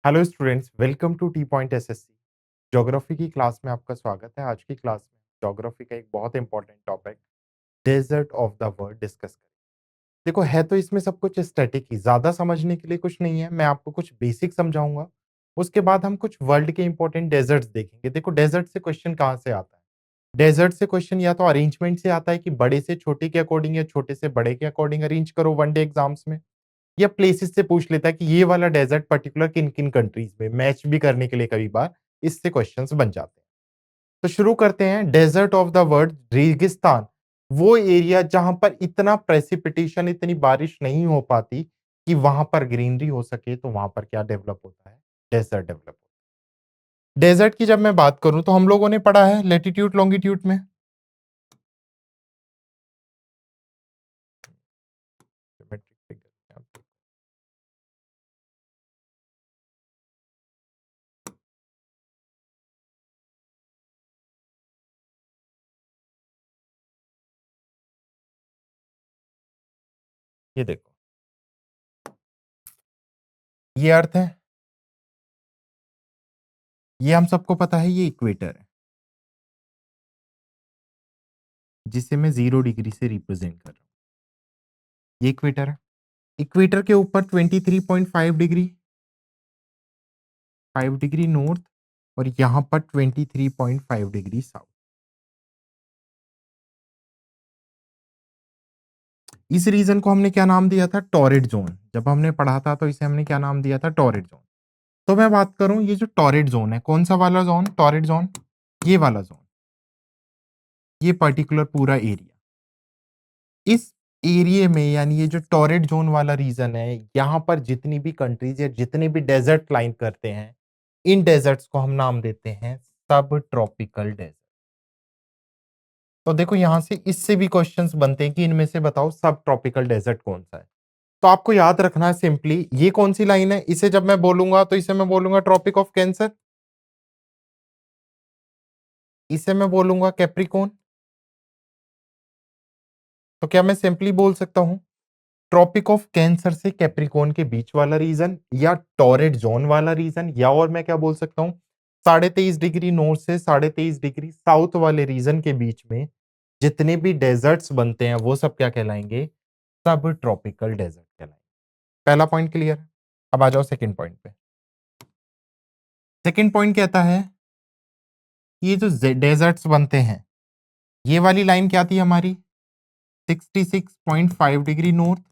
Hello students, welcome to T point SSC. Geography की class में आपका स्वागत है। आज की क्लास में ज्योग्राफी का एक बहुत important topic desert of the world discuss करें। देखो, है तो इसमें सब कुछ स्टैटिक ही, ज़्यादा समझने के लिए कुछ नहीं है। मैं आपको कुछ बेसिक समझाऊंगा, उसके बाद हम कुछ वर्ल्ड के इंपॉर्टेंट डेजर्ट्स देखेंगे। देखो, डेजर्ट से क्वेश्चन कहाँ से आता है? डेजर्ट से क्वेश्चन या तो अरेंजमेंट से आता है कि बड़े से छोटे के अकॉर्डिंग या छोटे से बड़े के अकॉर्डिंग अरेंज करो वनडे एग्जाम्स में, या प्लेसेस से पूछ लेता है कि ये वाला डेजर्ट पर्टिकुलर किन-किन कंट्रीज में, मैच भी करने के लिए कई बार इससे क्वेश्चंस बन जाते हैं। तो शुरू करते हैं। डेजर्ट ऑफ द वर्ल्ड, रेगिस्तान, वो एरिया जहां पर इतना प्रेसिपिटेशन, इतनी बारिश नहीं हो पाती कि वहां पर ग्रीनरी हो सके, तो वहां पर क्या डेवलप होता है? डेजर्ट डेवलप होता है। डेजर्ट की जब मैं बात करूं तो हम लोगों ने पढ़ा है लैटिट्यूड लॉन्गिट्यूड में। ये देखो, ये अर्थ है, ये हम सबको पता है, ये इक्वेटर है जिसे मैं 0 डिग्री से रिप्रेजेंट कर रहा हूँ। ये इक्वेटर है। इक्वेटर के ऊपर 23.5 डिग्री, 5 डिग्री नॉर्थ, और यहाँ पर 23.5 डिग्री साउथ। इस रीजन को हमने क्या नाम दिया था? Torrid zone. जब हमने पढ़ा था तो इसे हमने क्या नाम दिया था? Torrid zone. तो मैं बात करूं, ये जो टॉरिड जोन है, कौन सा वाला जोन? टॉरिड जोन, ये वाला जोन, ये पर्टिकुलर पूरा एरिया। इस एरिया में, यानी ये जो टॉरिड जोन वाला रीजन है, यहाँ पर जितनी भी कंट्रीज या जितने भी डेजर्ट लाइन करते हैं, इन डेजर्ट्स को हम नाम देते हैं सब ट्रॉपिकल डेजर्ट। तो देखो, यहां से इससे भी क्वेश्चंस बनते हैं कि इनमें से बताओ सब ट्रॉपिकल डेजर्ट कौन सा है। तो आपको याद रखना है सिंपली, ये कौन सी लाइन है, इसे जब मैं बोलूंगा तो इसे मैं बोलूंगा ट्रॉपिक ऑफ कैंसर, इसे मैं बोलूंगा कैप्रिकॉर्न। तो क्या मैं सिंपली बोल सकता हूं ट्रॉपिक ऑफ कैंसर से कैप्रिकॉर्न के बीच वाला रीजन, या टॉरेड जोन वाला रीजन, या और मैं क्या बोल सकता हूं 23.5 डिग्री नॉर्थ से 23.5 डिग्री साउथ वाले रीजन के बीच में जितने भी डेजर्ट्स बनते हैं वो सब क्या कहलाएंगे? सब ट्रॉपिकल डेजर्ट कहलाएंगे। पहला पॉइंट क्लियर। अब आ जाओ सेकंड पॉइंट पे। सेकंड पॉइंट कहता है ये जो डेजर्ट्स बनते हैं, ये वाली लाइन क्या थी हमारी? 66.5 डिग्री नॉर्थ,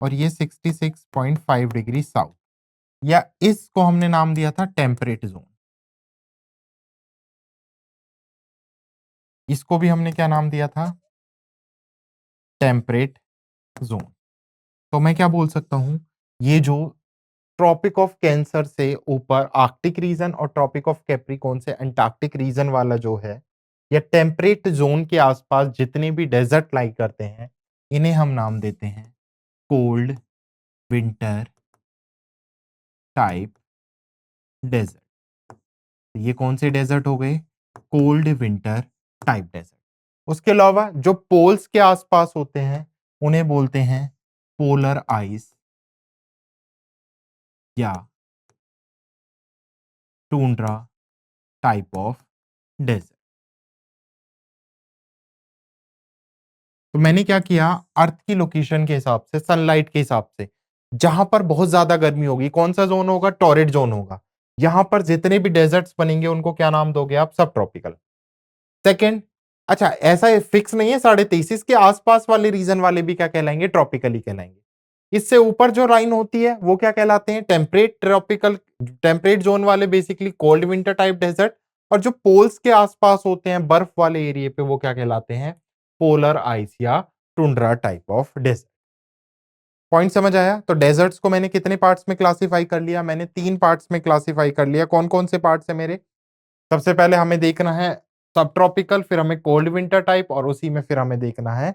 और ये 66.5 डिग्री साउथ, या इसको हमने नाम दिया था टेम्परेट जोन। इसको भी हमने क्या नाम दिया था? Temperate zone. तो मैं क्या बोल सकता हूं, ये जो ट्रॉपिक ऑफ कैंसर से ऊपर आर्कटिक रीजन और ट्रॉपिक ऑफ कैप्रिकॉर्न से अंटार्कटिक रीजन वाला जो है, या टेम्परेट जोन के आसपास जितने भी डेजर्ट लाई करते हैं, इन्हें हम नाम देते हैं कोल्ड विंटर टाइप डेजर्ट। ये कौन से डेजर्ट हो गए? Cold winter type desert. उसके अलावा जो पोल्स के आसपास होते हैं उन्हें बोलते हैं पोलर आइस या टूंड्रा टाइप ऑफ डेजर्ट। तो मैंने क्या किया, अर्थ की लोकेशन के हिसाब से, सनलाइट के हिसाब से, जहां पर बहुत ज्यादा गर्मी होगी कौन सा जोन होगा? टॉरिड जोन होगा। यहां पर जितने भी डेजर्ट्स बनेंगे उनको क्या नाम दोगे आप? सब ट्रॉपिकल। सेकंड, अच्छा ऐसा फिक्स नहीं है, 23.5 इसके आसपास वाले रीजन वाले भी क्या कहलाएंगे? ट्रॉपिकली कहलाएंगे। इससे ऊपर जो लाइन होती है वो क्या कहलाते हैं? टेम्परेट ट्रॉपिकल, टेम्परेट जोन वाले basically cold winter type desert, और जो पोल्स के आसपास होते हैं बर्फ वाले एरिया पे वो क्या कहलाते हैं? पोलर आइस या tundra type of desert. Point समझ आया? तो डेजर्ट्स को मैंने कितने पार्ट्स में क्लासिफाई कर लिया? मैंने 3 पार्ट्स में क्लासिफाई कर लिया। कौन कौन से पार्ट्स है मेरे? सबसे पहले हमें देखना है सब ट्रॉपिकल, फिर हमें कोल्ड विंटर टाइप, और उसी में फिर हमें देखना है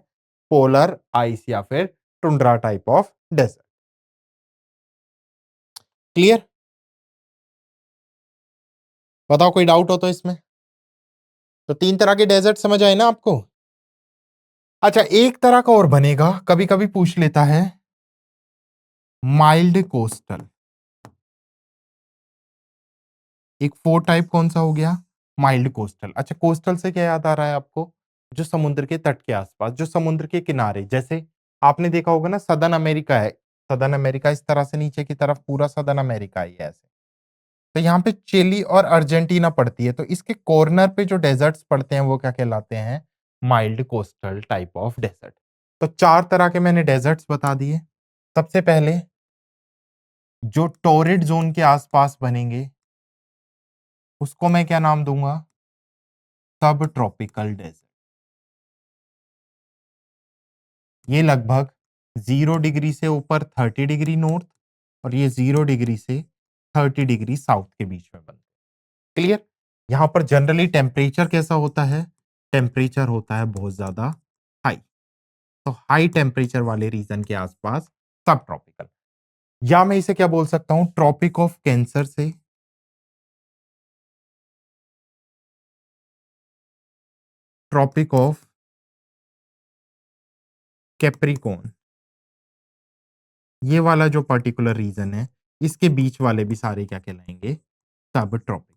पोलर आइस या फिर tundra type of desert. Clear? बताओ कोई डाउट हो तो इसमें। तो 3 तरह के डेजर्ट समझ आए ना आपको? अच्छा, एक तरह का और बनेगा, कभी कभी पूछ लेता है, माइल्ड कोस्टल। एक फोर्थ टाइप कौन सा हो गया? Mild coastal. अच्छा, कोस्टल से क्या याद आ रहा है आपको? जो समुद्र के तट के आसपास, जो समुद्र के किनारे, जैसे आपने देखा होगा ना सदर्न अमेरिका है। सदर्न अमेरिका इस तरह से नीचे की तरफ पूरा सदर्न अमेरिका ही है ऐसे। तो यहाँ पे चिली और अर्जेंटीना पड़ती है, तो इसके कॉर्नर पे जो डेजर्ट्स पड़ते हैं वो क्या कहलाते हैं? Mild coastal type of desert. तो 4 तरह के मैंने डेजर्ट्स बता दिए। सबसे पहले जो टोरिड ज़ोन के आसपास बनेंगे, उसको मैं क्या नाम दूँगा? सब ट्रॉपिकल डेज़र्ट। ये लगभग 0 डिग्री से ऊपर 30 डिग्री नॉर्थ और ये 0 डिग्री से 30 डिग्री साउथ के बीच में बनते हैं। क्लियर? यहाँ पर जनरली टेम्परेचर कैसा होता है? टेम्परेचर होता है बहुत ज़्यादा हाई। तो हाई टेम्परेचर वाले रीजन के आसपास सब ट्रॉपिकल, या मैं इसे क्या बोल सकता हूँ? ट्रॉपिक ऑफ कैंसर से ट्रॉपिक ऑफ कैप्रिकॉर्न, ये वाला जो पर्टिकुलर रीजन है, इसके बीच वाले भी सारे क्या कहलाएंगे? सब ट्रॉपिक।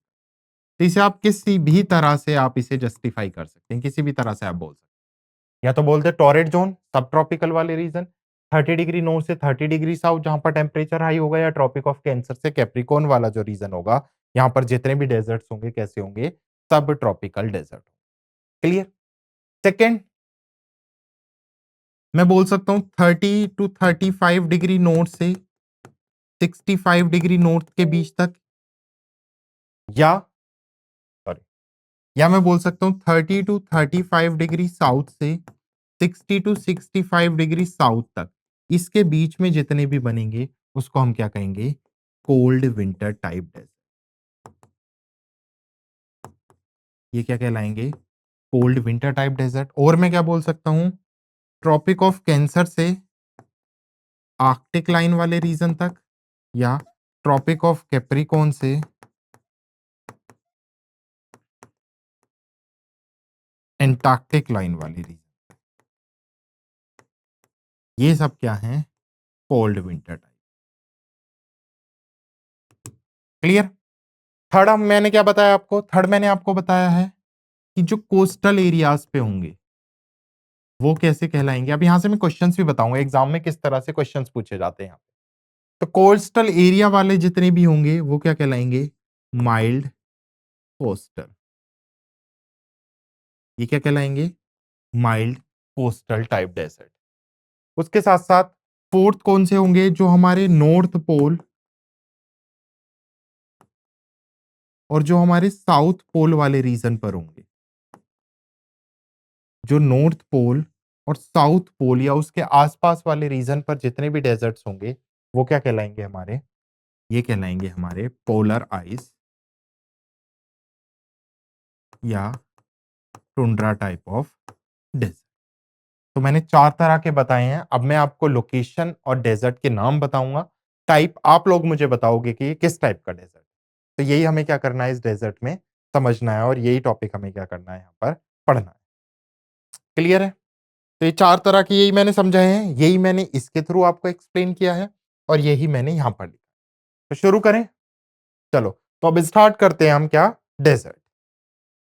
तो इसे आप किसी भी तरह से आप इसे जस्टिफाई कर सकते हैं, किसी भी तरह से आप बोल सकते हैं। या तो बोलते हैं टॉरेड जोन, सब ट्रॉपिकल वाले रीजन, 30 डिग्री नॉर्थ से 30 डिग्री साउथ जहां पर टेम्परेचर हाई होगा, या ट्रॉपिक ऑफ कैंसर से कैप्रिकॉर्न वाला जो रीजन होगा, यहाँ पर जितने भी डेजर्ट्स होंगे कैसे होंगे? सब ट्रॉपिकल डेजर्ट। क्लियर? सेकेंड, मैं बोल सकता हूं 30 टू 35 डिग्री नॉर्थ से 65 डिग्री नॉर्थ के बीच तक, या सॉरी, या मैं बोल सकता हूं 30 टू 35 डिग्री साउथ से 60 टू 65 डिग्री साउथ तक, इसके बीच में जितने भी बनेंगे उसको हम क्या कहेंगे? Cold winter type desert. ये क्या कहलाएंगे? Cold winter type desert. और मैं क्या बोल सकता हूं? ट्रॉपिक ऑफ कैंसर से आर्कटिक लाइन वाले रीजन तक, या ट्रॉपिक ऑफ कैप्रिकॉर्न से एंटार्क्टिक लाइन वाली रीजन। ये सब क्या है? Cold winter type. Clear? Third मैंने क्या बताया आपको? थर्ड मैंने आपको बताया है कि जो कोस्टल एरियाज पे होंगे वो कैसे कहलाएंगे। अब यहां से मैं क्वेश्चंस भी बताऊंगा एग्जाम में किस तरह से क्वेश्चंस पूछे जाते हैं यहाँ पे। तो कोस्टल एरिया वाले जितने भी होंगे वो क्या कहलाएंगे? Mild coastal. ये क्या कहलाएंगे? Mild coastal type desert. उसके साथ साथ फोर्थ कौन से होंगे? जो हमारे नॉर्थ पोल और जो हमारे साउथ पोल वाले रीजन पर होंगे। जो नॉर्थ पोल और साउथ पोल या उसके आसपास वाले रीजन पर जितने भी डेजर्ट्स होंगे वो क्या कहलाएंगे हमारे? ये कहलाएंगे हमारे पोलर आइस या टुंड्रा टाइप ऑफ डेजर्ट। तो मैंने 4 तरह के बताए हैं। अब मैं आपको लोकेशन और डेजर्ट के नाम बताऊंगा। टाइप आप लोग मुझे बताओगे कि ये किस टाइप का डेजर्ट। तो यही हमें क्या करना है इस डेजर्ट में समझना है, और यही टॉपिक हमें क्या करना है यहाँ पर पढ़ना है। क्लियर है? तो ये 4 तरह के यही मैंने समझाए हैं, यही मैंने इसके थ्रू आपको एक्सप्लेन किया है और यही मैंने यहाँ पर लिखा। तो शुरू करें? चलो, तो अब स्टार्ट करते हैं हम क्या? डेजर्ट।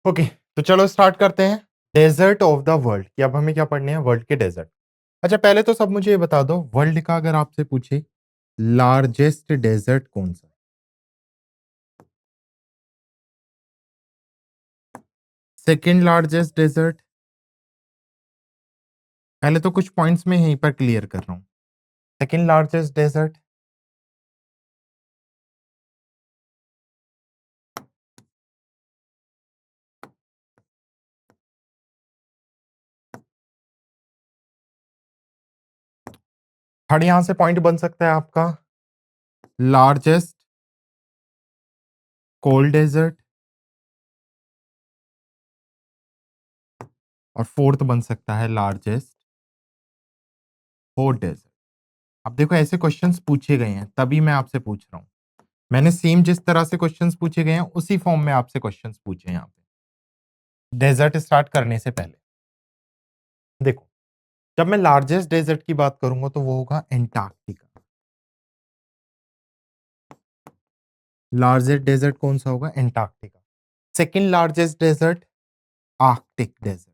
ओके, तो चलो स्टार्ट करते हैं। डेजर्ट ऑफ द वर्ल्ड कि अब हमें क्या पढ़ने हैं? वर्ल्ड के डेजर्ट। अच्छा, पहले तो सब मुझे ये बता दो, वर्ल्ड का अगर आपसे पूछे लार्जेस्ट डेजर्ट कौन सा? Second largest desert? पहले तो कुछ पॉइंट्स में यहीं पर क्लियर कर रहा हूं। Second largest desert? थर्ड यहां से पॉइंट बन सकता है आपका लार्जेस्ट कोल्ड डेजर्ट, और फोर्थ बन सकता है लार्जेस्ट हॉट डेजर्ट। अब देखो ऐसे क्वेश्चंस पूछे गए हैं तभी मैं आपसे पूछ रहा हूं। मैंने सेम जिस तरह से क्वेश्चंस पूछे गए हैं उसी फॉर्म में आपसे क्वेश्चंस पूछे हैं यहाँ पे डेजर्ट स्टार्ट करने से पहले। देखो, जब मैं लार्जेस्ट डेजर्ट की बात करूंगा तो वो होगा एंटार्क्टिका। लार्जेस्ट डेजर्ट कौन सा होगा? Antarctica. Second largest desert Arctic desert.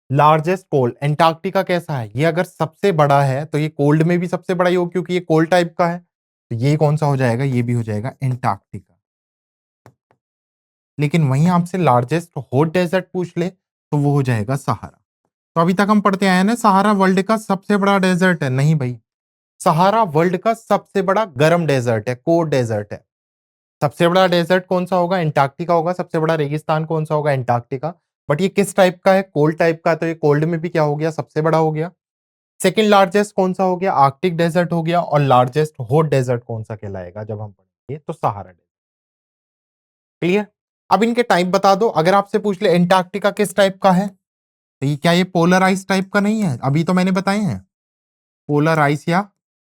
Largest cold Antarctica कैसा है? ये अगर सबसे बड़ा है तो ये कोल्ड में भी सबसे बड़ा ही होगा क्योंकि ये कोल्ड टाइप का है। तो ये कौन सा हो जाएगा? ये भी हो जाएगा एंटार्क्टिका। लेकिन वहीं आपसे लार्जेस्ट हॉट डेजर्ट पूछ ले तो वो हो जाएगा सहारा। तो अभी तक हम पढ़ते आए हैं ना, सहारा वर्ल्ड का सबसे बड़ा डेजर्ट है। नहीं भाई, सहारा वर्ल्ड का सबसे बड़ा गर्म डेजर्ट है, कोल्ड डेजर्ट है। सबसे बड़ा डेजर्ट कौन सा होगा? एंटार्क्टिका होगा। सबसे बड़ा रेगिस्तान कौन सा होगा? एंटार्क्टिका। बट ये किस टाइप का है? कोल्ड टाइप का है, तो ये कोल्ड में भी क्या हो गया? सबसे बड़ा हो गया। सेकंड लार्जेस्ट कौन सा हो गया? आर्कटिक डेजर्ट हो गया। और लार्जेस्ट हॉट डेजर्ट कौन सा कहलाएगा जब हम पढ़ेंगे? तो सहारा डेजर्ट। क्लियर? अब इनके टाइप बता दो। अगर आपसे पूछ ले एंटार्क्टिका किस टाइप का है, तो ये क्या, ये पोलर आइस टाइप का नहीं है? अभी तो मैंने बताए हैं, पोलर आइस या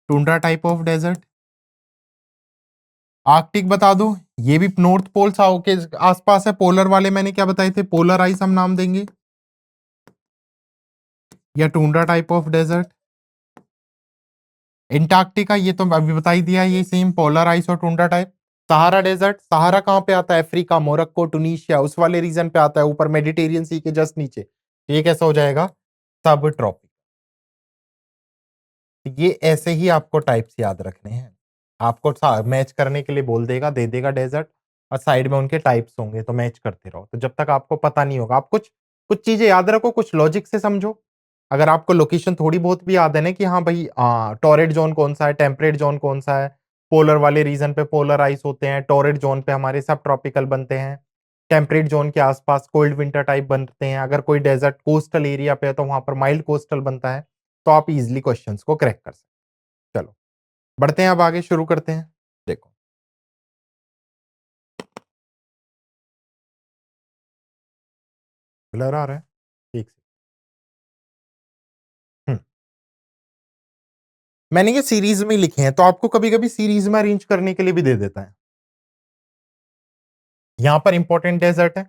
tundra type of desert. Arctic बता दो, ये भी नॉर्थ पोल के आसपास है। पोलर वाले मैंने क्या बताए थे? पोलर आइस हम नाम देंगे, या tundra type of desert. Antarctica ये तो अभी बता ही दिया, ये सेम पोलर आइस और tundra type. Sahara desert, Sahara कहाँ पे आता है? अफ्रीका, मोरक्को, टुनीशिया, उस वाले रीजन पे आता है, ऊपर मेडिटेरियन सी के जस्ट नीचे। तो ये कैसा हो जाएगा? सब ट्रॉपिक। ये ऐसे ही आपको टाइप्स याद रखने हैं। आपको मैच करने के लिए बोल देगा, दे देगा डेजर्ट, और साइड में उनके टाइप्स होंगे, तो मैच करते रहो। तो जब तक आपको पता नहीं होगा, आप कुछ कुछ चीजें याद रखो, कुछ लॉजिक से समझो। अगर आपको लोकेशन थोड़ी बहुत भी याद है ना कि हाँ भाई, टॉरेड जोन कौन सा है, टेम्परेट जोन कौन सा है, पोलर वाले रीजन पे पोलर आइस होते हैं, टॉरेड जोन पे हमारे सब ट्रॉपिकल बनते हैं, टेम्परेट जोन के आसपास कोल्ड विंटर टाइप बनते हैं, अगर कोई डेजर्ट कोस्टल एरिया पे है तो वहां पर माइल्ड कोस्टल बनता है, तो आप इजिली क्वेश्चंस को क्रैक कर सकते हैं। चलो बढ़ते हैं, अब आगे शुरू करते हैं। देखो, ब्लर आ रहा है, ठीक से। हम्म, मैंने ये सीरीज में लिखे हैं, तो आपको कभी कभी सीरीज में अरेंज करने के लिए भी दे देता है। यहां पर इंपॉर्टेंट डेजर्ट है,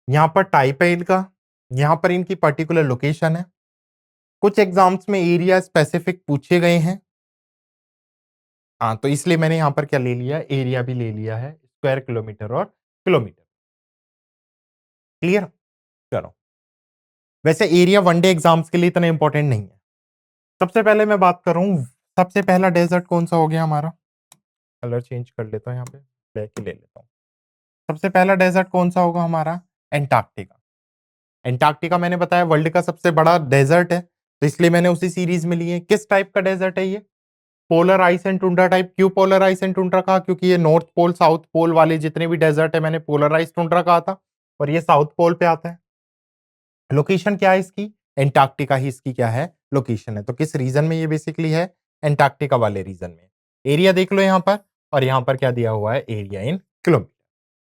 यहाँ पर टाइप है इनका, यहाँ पर इनकी पर्टिकुलर लोकेशन है। कुछ एग्जाम्स में एरिया स्पेसिफिक पूछे गए हैं। हाँ, तो इसलिए मैंने यहाँ पर क्या ले लिया? एरिया भी ले लिया है, स्क्वायर किलोमीटर और किलोमीटर। क्लियर? चलो, वैसे एरिया वनडे एग्जाम्स के लिए इतना इंपॉर्टेंट नहीं है। सबसे पहले मैं बात करूं, सबसे पहला डेजर्ट कौन सा हो गया हमारा? कलर चेंज कर लेता हूँ, यहाँ पे ब्लैक ही ले लेता हूँ। सबसे पहला डेजर्ट कौन सा होगा हमारा? एंटार्क्टिका। एंटार्क्टिका मैंने बताया वर्ल्ड का सबसे बड़ा डेजर्ट है, तो इसलिए मैंने उसी सीरीज में लिए। किस टाइप का डेजर्ट है ये? Polar ice and tundra type. क्यों पोलर आइस एंड टुंड्रा कहा? क्योंकि ये नॉर्थ पोल साउथ पोल वाले जितने भी डेजर्ट है, मैंने पोलर आइस टुंड्रा कहा था, और ये साउथ पोल पे आता है। लोकेशन क्या है इसकी? एंटार्क्टिका ही इसकी क्या है? लोकेशन है। तो किस रीजन में ये बेसिकली है? एंटार्क्टिका वाले रीजन में। एरिया देख लो यहाँ पर, और यहाँ पर क्या दिया हुआ है? Area in kilometre.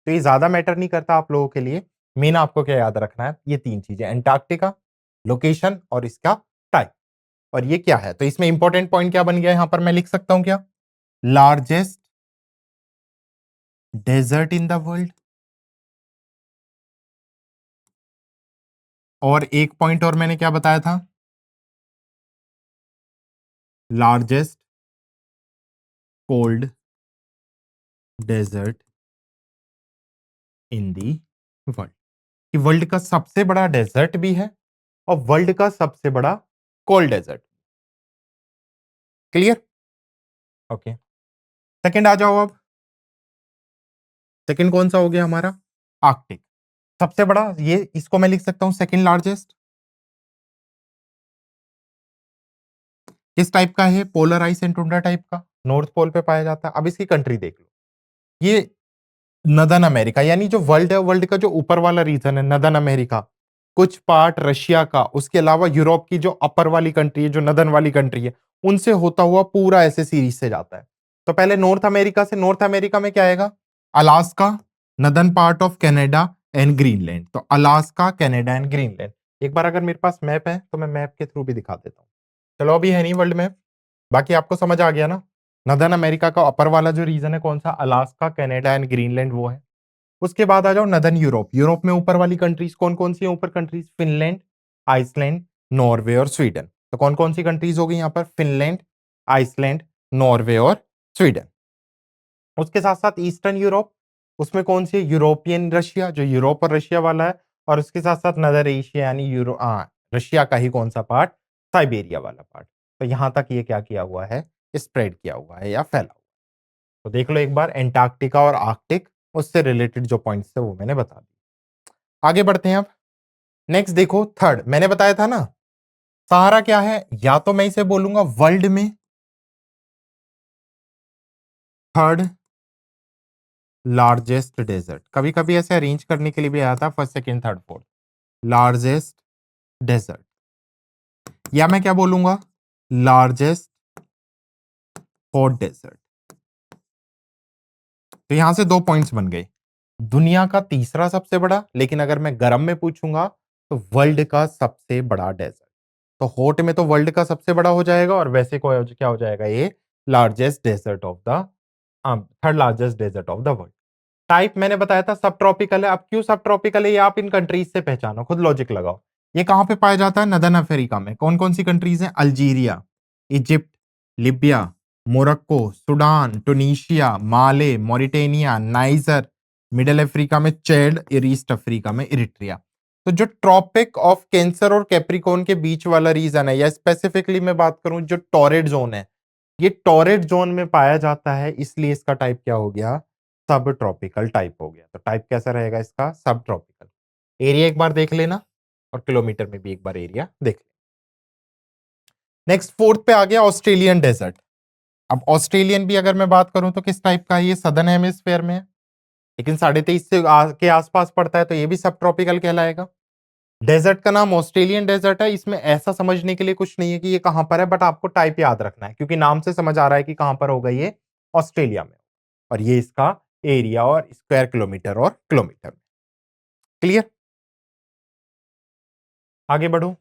तो ये ज्यादा मैटर नहीं करता आप लोगों के लिए। मेन आपको क्या याद रखना है? ये तीन चीजें, एंटार्क्टिका, लोकेशन और इसका टाइप। और ये क्या है? तो इसमें इंपॉर्टेंट पॉइंट क्या बन गया? यहां पर मैं लिख सकता हूं क्या? Largest desert in the world. और एक पॉइंट और मैंने क्या बताया था? Largest cold desert in the world. कि वर्ल्ड का सबसे बड़ा डेजर्ट भी है और वर्ल्ड का सबसे बड़ा cold desert. Clear? Okay, second आ जाओ अब। सेकंड कौन सा हो गया हमारा? आर्कटिक। सबसे बड़ा ये, इसको मैं लिख सकता हूं सेकंड लार्जेस्ट। किस टाइप का है? Polar ice and tundra type का, नॉर्थ पोल पे पाया जाता है। अब इसकी कंट्री देख लो, ये नदन अमेरिका, यानी जो वर्ल्ड है, वर्ल्ड का जो ऊपर वाला रीजन है नदन अमेरिका, कुछ पार्ट रशिया का, उसके अलावा यूरोप की जो अपर वाली कंट्री है, जो नदन वाली कंट्री है, उनसे होता हुआ पूरा ऐसे सीरीज से जाता है। तो पहले नॉर्थ अमेरिका से, नॉर्थ अमेरिका में क्या आएगा? Alaska, northern part of Canada and Greenland. तो अलास्का, कनाडा एंड ग्रीनलैंड। एक बार अगर मेरे पास मैप है तो मैं मैप के थ्रू भी दिखा देता हूँ। चलो, अभी है नहीं वर्ल्ड मैप, बाकी आपको समझ आ गया ना। नदर्न अमेरिका का अपर वाला जो रीजन है कौन सा? अलास्का, कनाडा एंड ग्रीनलैंड वो है। उसके बाद आ जाओ नदर्न यूरोप। यूरोप में ऊपर वाली कंट्रीज कौन कौन सी है? ऊपर कंट्रीज फिनलैंड, आइसलैंड, नॉर्वे और स्वीडन। तो कौन कौन सी कंट्रीज होगी यहाँ पर? फिनलैंड, आइसलैंड, नॉर्वे और स्वीडन। उसके साथ-साथ ईस्टर्न यूरोप, उसमें कौन-सी है? यूरोपियन रशिया, जो यूरोप और रशिया वाला है, और उसके साथ-साथ नदर एशिया यानी रशिया का ही कौन-सा पार्ट? साइबेरिया वाला पार्ट। तो यहाँ तक ये क्या किया हुआ है? स्प्रेड किया हुआ है या फैला हुआ है। तो देख लो एक बार एंटार्क्टिका और आर्कटिक, उससे रिलेटेड जो पॉइंट्स थे वो मैंने बता दिए। आगे बढ़ते हैं अब। नेक्स्ट देखो थर्ड, मैंने बताया था ना, सहारा क्या है? या तो मैं इसे बोलूंगा वर्ल्ड में थर्ड लार्जेस्ट डेजर्ट। कभी कभी ऐसे अरेंज करने के लिए भी आया था first second third fourth. Largest desert, या मैं क्या बोलूंगा? Largest hot desert. तो यहां से दो पॉइंट्स बन गए। दुनिया का तीसरा सबसे बड़ा, लेकिन अगर मैं गर्म में पूछूंगा तो वर्ल्ड का सबसे बड़ा डेजर्ट। तो हॉट में तो वर्ल्ड का सबसे बड़ा हो जाएगा, और वैसे को क्या हो जाएगा? ये largest desert of the third largest desert of the world. Type मैंने बताया था सब ट्रॉपिकल है। अब क्यों सब ट्रॉपिकल है ये आप इन कंट्रीज से पहचानो, खुद लॉजिक लगाओ। ये कहां पे पाया जाता है? नदर्न अफ्रीका में। कौन कौन सी कंट्रीज हैं? Algeria, Egypt, Libya, Morocco, Sudan, Tunisia, Mali, Mauritania, Niger, middle Africa में चैड, ईस्ट अफ्रीका में इरिट्रिया। तो जो ट्रॉपिक ऑफ कैंसर और कैप्रिकॉर्न के बीच वाला रीजन है, या स्पेसिफिकली मैं बात करूं जो टॉरेड जोन है, ये टॉरेड जोन में पाया जाता है, इसलिए इसका टाइप क्या हो गया? सब ट्रॉपिकल टाइप हो गया। तो टाइप कैसा रहेगा इसका? सब ट्रॉपिकल। एरिया एक बार देख लेना, और किलोमीटर में भी एक बार एरिया देख लेना। नेक्स्ट फोर्थ पे आ गया ऑस्ट्रेलियन डेजर्ट। अब ऑस्ट्रेलियन भी अगर मैं बात करूं तो किस टाइप का है? ये सदर्न हेमिस्फेयर में है, लेकिन 23.5 से के आसपास पड़ता है, तो ये भी सब ट्रॉपिकल कहलाएगा। डेजर्ट का नाम ऑस्ट्रेलियन डेजर्ट है। इसमें ऐसा समझने के लिए कुछ नहीं है कि ये कहां पर है, बट आपको टाइप याद रखना है, क्योंकि नाम से समझ आ रहा है कि कहां पर होगा ये? ऑस्ट्रेलिया में। और ये इसका एरिया और स्क्वायर किलोमीटर और किलोमीटर। क्लियर? आगे बढ़ो।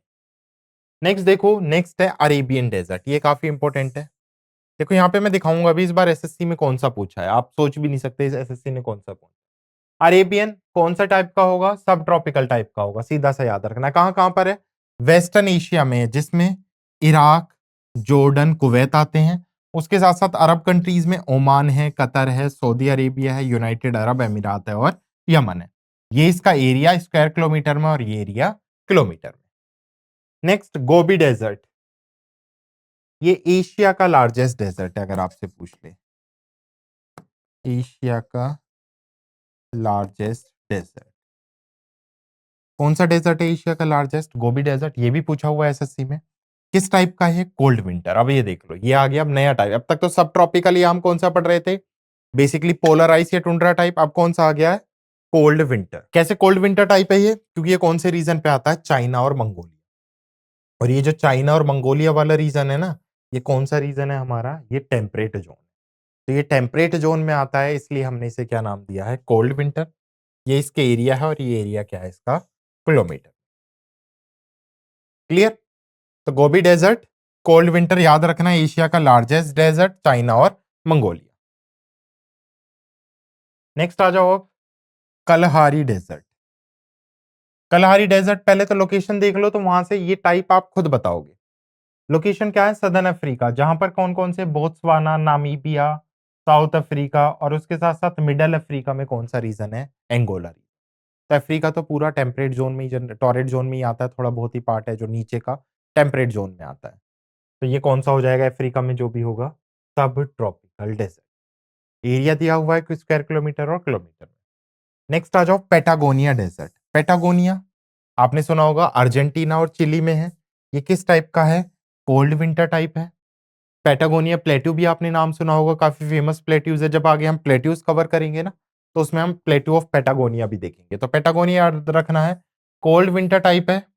नेक्स्ट देखो, नेक्स्ट है अरेबियन डेजर्ट। ये काफी इंपॉर्टेंट है। देखो यहाँ पे मैं दिखाऊंगा अभी इस बार एसएससी में कौन सा पूछा है, आप सोच भी नहीं सकते इस एसएससी ने कौन सा पूछा। अरेबियन कौन सा टाइप का होगा? सब ट्रॉपिकल टाइप का होगा, सीधा सा याद रखना है। कहां कहां पर है? वेस्टर्न एशिया में है, जिसमें इराक, जॉर्डन, कुवैत आते हैं। उसके साथ साथ अरब कंट्रीज में ओमान है, कतर है, सऊदी अरेबिया है, यूनाइटेड अरब अमीरात है, और यमन है। ये इसका एरिया स्क्वायर किलोमीटर में, और ये एरिया किलोमीटर में। Next Gobi desert. ये एशिया का लार्जेस्ट डेजर्ट है, अगर आपसे पूछ ले। एशिया का लार्जेस्ट डेजर्ट कौन सा डेजर्ट है? एशिया का लार्जेस्ट गोबी डेजर्ट। ये भी पूछा हुआ है एसएससी में। किस टाइप का है? Cold winter. अब ये देख लो, ये आ गया अब नया टाइप। अब तक तो सब ट्रॉपिकल ही हम कौन सा पढ़ रहे थे? बेसिकली पोलर आइस या टुंड्रा टाइप। अब कौन सा आ गया है? Cold winter. कैसे कोल्ड विंटर टाइप है ये? क्योंकि ये कौन से रीजन पे आता है? चाइना और मंगोलिया। और ये जो चाइना और मंगोलिया वाला रीजन है ना, ये कौन सा रीजन है हमारा? ये टेम्परेट जोन। तो ये टेम्परेट जोन में आता है, इसलिए हमने इसे क्या नाम दिया है? Cold winter. ये इसके एरिया है, और ये एरिया क्या है इसका? किलोमीटर। क्लियर? तो गोबी डेजर्ट, कोल्ड विंटर याद रखना, एशिया का लार्जेस्ट डेजर्ट, चाइना और मंगोलिया। नेक्स्ट आ जाओ अब, कलहारी डेजर्ट। कलहारी डेजर्ट, पहले तो लोकेशन देख लो, तो वहां से ये टाइप आप खुद बताओगे। लोकेशन क्या है? सदर्न अफ्रीका, जहां पर कौन कौन से? बोत्सवाना, नामीबिया, साउथ अफ्रीका, और उसके साथ साथ मिडल अफ्रीका में कौन सा रीजन है? एंगोला। तो अफ्रीका तो पूरा टेम्परेट जोन में ही, टॉरेट जोन में ही आता है। थोड़ा बहुत ही पार्ट है जो नीचे का टेम्परेट जोन में आता है। तो ये कौन सा हो जाएगा अफ्रीका में जो भी होगा? सब ट्रॉपिकल डेजर्ट। एरिया दिया हुआ है स्क्वायर किलोमीटर और किलोमीटर में। नेक्स्ट आ जाओ पेटागोनिया डेजर्ट। पेटागोनिया आपने सुना होगा, अर्जेंटीना और चिली में है। ये किस टाइप का है? कोल्ड विंटर टाइप है। पेटागोनिया प्लेट्यू भी आपने नाम सुना होगा, काफी फेमस प्लेट्यूज है। जब आगे हम प्लेट्यूज कवर करेंगे ना, तो उसमें हम प्लेट्यू ऑफ पेटागोनिया भी देखेंगे। तो पेटागोनिया याद रखना है, कोल्ड विंटर टाइप है,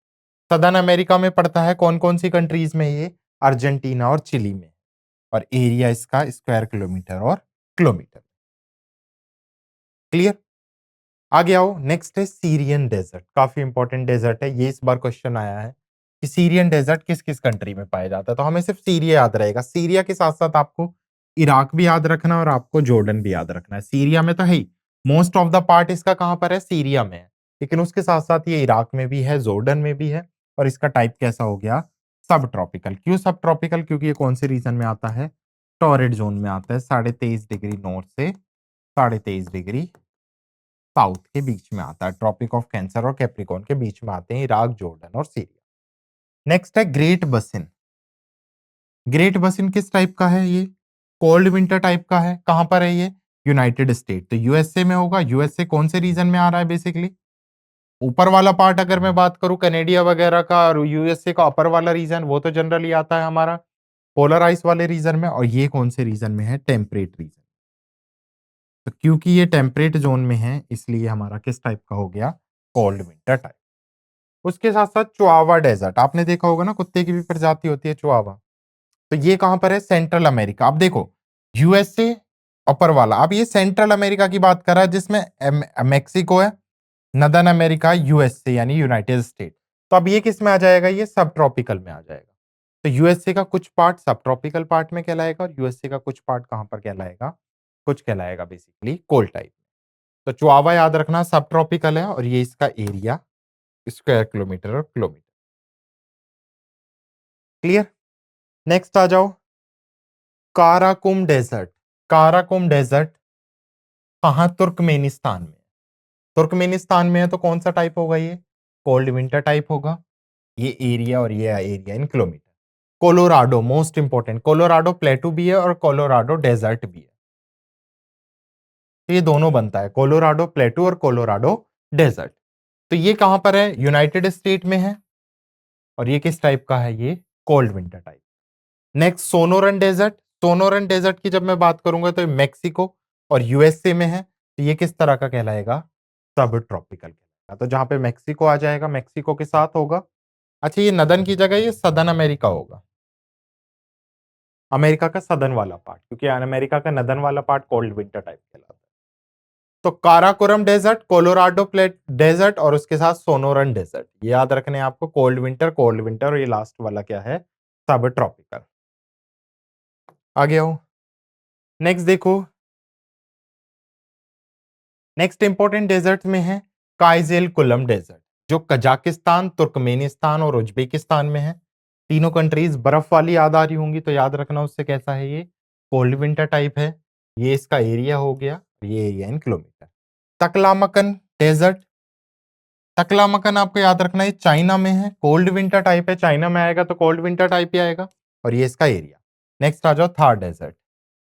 सदर्न अमेरिका में पड़ता है। कौन कौन सी कंट्रीज में? ये अर्जेंटीना और चिली में। और एरिया इसका स्क्वायर किलोमीटर और किलोमीटर। क्लियर? आगे आओ, नेक्स्ट है सीरियन डेजर्ट। काफी इंपॉर्टेंट डेजर्ट है ये, इस बार क्वेश्चन आया है कि सीरियन डेजर्ट किस किस कंट्री में पाया जाता है। तो हमें सिर्फ सीरिया याद रहेगा। सीरिया के साथ साथ आपको इराक भी याद रखना, और आपको जॉर्डन भी याद रखना है। सीरिया में तो है ही, मोस्ट ऑफ द पार्ट इसका कहां पर है? सीरिया में है। लेकिन उसके साथ साथ ये इराक में भी है, जॉर्डन में भी है। और इसका टाइप कैसा हो गया? सब ट्रॉपिकल। क्यों सब ट्रॉपिकल? क्योंकि ये कौन से रीजन में आता है? टॉरेड जोन में आता है, 23.5 डिग्री नॉर्थ से 23.5 डिग्री साउथ के बीच में आता है। ट्रॉपिक ऑफ कैंसर और कैप्रिकॉर्न के बीच में आते हैं इराक, जॉर्डन और सीरिया। नेक्स्ट है ग्रेट बसिन। ग्रेट बसिन किस टाइप का है? ये कोल्ड विंटर टाइप का है। कहां पर है ये? यूनाइटेड स्टेट, तो यूएसए में होगा। यूएसए कौन से रीजन में आ रहा है? बेसिकली ऊपर वाला पार्ट अगर मैं बात करूं कनेडिया वगैरह का, और यूएसए का अपर वाला रीजन, वो तो जनरली आता है हमारा पोलर आइस वाले रीजन में। और ये कौन से रीजन में है? Temperate region. तो क्योंकि ये टेम्परेट जोन में है इसलिए हमारा किस टाइप का हो गया? Cold winter type. उसके साथ साथ चुआवा डेजर्ट, आपने देखा होगा ना, कुत्ते की भी प्रजाति होती है चुआवा। तो ये कहां पर है? Central America. अब देखो यूएसए अपर वाला, अब ये सेंट्रल अमेरिका की बात कर रहा है जिसमें मेक्सिको है, नदर्न अमेरिका यूएसए यानी यूनाइटेड स्टेट। तो अब ये किस में आ जाएगा? ये सब ट्रॉपिकल में आ जाएगा। तो यूएसए का कुछ पार्ट सब ट्रॉपिकल पार्ट में कहलाएगा और यूएसए का कुछ पार्ट कहां पर कहलाएगा? कुछ कहलाएगा बेसिकली कोल्ड टाइप। तो चुआवा याद रखना सब ट्रॉपिकल है और ये इसका एरिया स्क्वायर किलोमीटर और किलोमीटर। क्लियर? नेक्स्ट आ जाओ, काराकुम डेजर्ट। काराकुम डेजर्ट कहां? तुर्कमेनिस्तान में। तुर्कमेनिस्तान में है तो कौन सा टाइप होगा? ये कोल्ड विंटर टाइप होगा। ये एरिया और ये area in kilometre. Colorado most important, Colorado प्लेटू भी है और कोलोराडो डेजर्ट भी है। तो ये दोनों बनता है, कोलोराडो प्लेटू और कोलोराडो डेजर्ट। तो ये कहां पर है? यूनाइटेड स्टेट में है और ये किस टाइप का है? ये cold winter type. Next Sonoran desert. Sonoran desert की जब मैं बात करूंगा तो मेक्सिको और यूएसए में है। तो ये किस तरह का कहलाएगा? सब ट्रॉपिकल कहलाएगा। तो जहां पे मेक्सिको आ जाएगा, मेक्सिको के साथ होगा। अच्छा, ये नदन की जगह ये सदर्न अमेरिका होगा, अमेरिका का सदर्न वाला पार्ट, क्योंकि अमेरिका का नदर्न वाला पार्ट कोल्ड विंटर टाइप कहलाता है। तो Karakoram desert, Colorado plate desert और उसके साथ सोनोरन डेजर्ट, ये याद रखने हैं आपको। कोल्ड विंटर और ये लास्ट वाला क्या है? सब ट्रॉपिकल। आगे आओ, नेक्स्ट देखो। नेक्स्ट इंपॉर्टेंट डेजर्ट में है काइजेल कुलम डेजर्ट, जो कजाकिस्तान, तुर्कमेनिस्तान और उज्बेकिस्तान में है। तीनों कंट्रीज बर्फ वाली याद आ रही होंगी, तो याद रखना उससे कैसा है? ये कोल्ड विंटर टाइप है। ये इसका एरिया हो गया, ये एरिया इन किलोमीटर। तकलामकन डेजर्ट, तकलामकन आपको याद रखना है चाइना में है, कोल्ड विंटर टाइप है। चाइना में आएगा तो कोल्ड विंटर टाइप ही आएगा और ये इसका एरिया। नेक्स्ट आ जाओ थार डेजर्ट।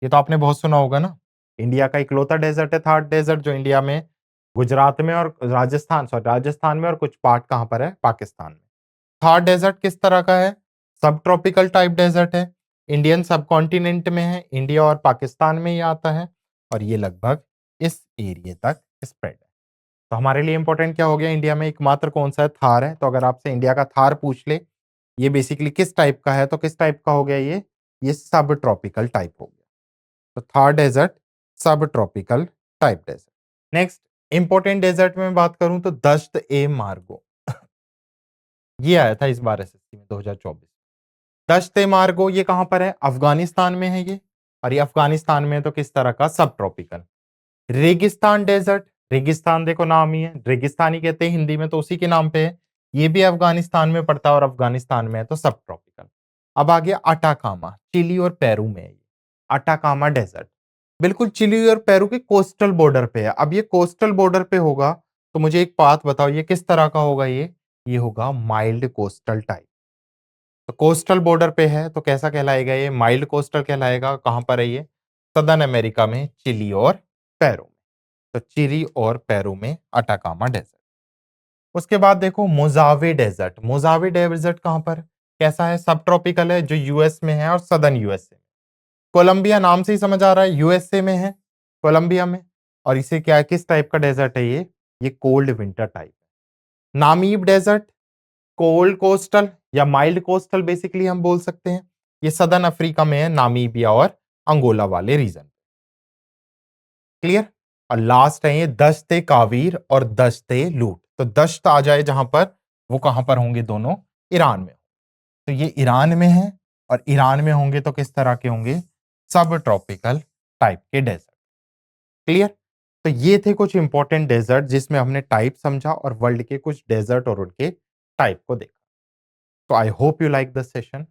ये तो आपने बहुत सुना होगा ना, इंडिया का इकलौता डेजर्ट है थार डेजर्ट, जो इंडिया में गुजरात में और राजस्थान में और कुछ पार्ट कहां पर है? पाकिस्तान में। थार डेजर्ट किस तरह का है? सब ट्रॉपिकल टाइप डेजर्ट है, इंडियन सब कॉन्टिनेंट में है, इंडिया और पाकिस्तान में ही आता है और ये लगभग इस एरिया तक स्प्रेड है। तो हमारे लिए इंपॉर्टेंट क्या हो गया? इंडिया में एकमात्र कौन सा है? थार है। तो अगर आपसे इंडिया का थार पूछ ले, ये बेसिकली किस टाइप का है, तो किस टाइप का हो गया? ये सब ट्रॉपिकल टाइप हो गया। तो थार डेजर्ट सब tropical type desert. Next important desert में बात करूं तो दश्त ए मार्गो, ये आया था इस बार एसएससी में 2024। दश्त ए मार्गो ये कहां पर है? अफगानिस्तान में है ये, और ये अफगानिस्तान में है तो किस तरह का? सब ट्रॉपिकल। रेगिस्तान डेजर्ट, रेगिस्तान देखो नाम ही है, रेगिस्तानी कहते हैं हिंदी में, तो उसी के नाम पे है। ये भी अफगानिस्तान में पड़ता है और अफगानिस्तान में है तो सब ट्रॉपिकल। अब आ गया अटाकामा, चिली और पेरू में है ये। अटाकामा डेजर्ट बिल्कुल चिली और पेरू के कोस्टल बॉर्डर पे है। अब ये कोस्टल बॉर्डर पे होगा तो मुझे एक बात बताओ, ये किस तरह का होगा? ये होगा माइल्ड कोस्टल टाइप। तो कोस्टल बॉर्डर पे है तो कैसा कहलाएगा? ये माइल्ड कोस्टल कहलाएगा। कहां पर है ये? सदर्न अमेरिका में, चिली और पेरू में। तो चिली और पेरू में अटाकामा डेजर्ट। उसके बाद देखो मोजावे डेजर्ट। मोजावे डेजर्ट कहां पर? कैसा है? सब ट्रॉपिकल है, जो यूएस में है और सदर्न यूएसए। कोलंबिया नाम से ही समझ आ रहा है यूएसए में है, कोलंबिया में। और इसे क्या है? किस टाइप का डेजर्ट है ये कोल्ड विंटर टाइप है। नामीब डेजर्ट कोल्ड कोस्टल या माइल्ड कोस्टल बेसिकली हम बोल सकते हैं। ये सदर्न अफ्रीका में है, नामीबिया और अंगोला वाले रीजन। क्लियर? और लास्ट है ये दश्ते कावीर और दश्ते लूट। तो दश्त आ जाए जहां पर, वो कहां पर होंगे? दोनों ईरान में। तो ये ईरान में है और ईरान में होंगे तो किस तरह के होंगे? सब ट्रॉपिकल टाइप के डेजर्ट। क्लियर? तो ये थे कुछ इंपॉर्टेंट डेजर्ट जिसमें हमने टाइप समझा और वर्ल्ड के कुछ डेजर्ट और उनके टाइप को देखा। तो I hope you like the session.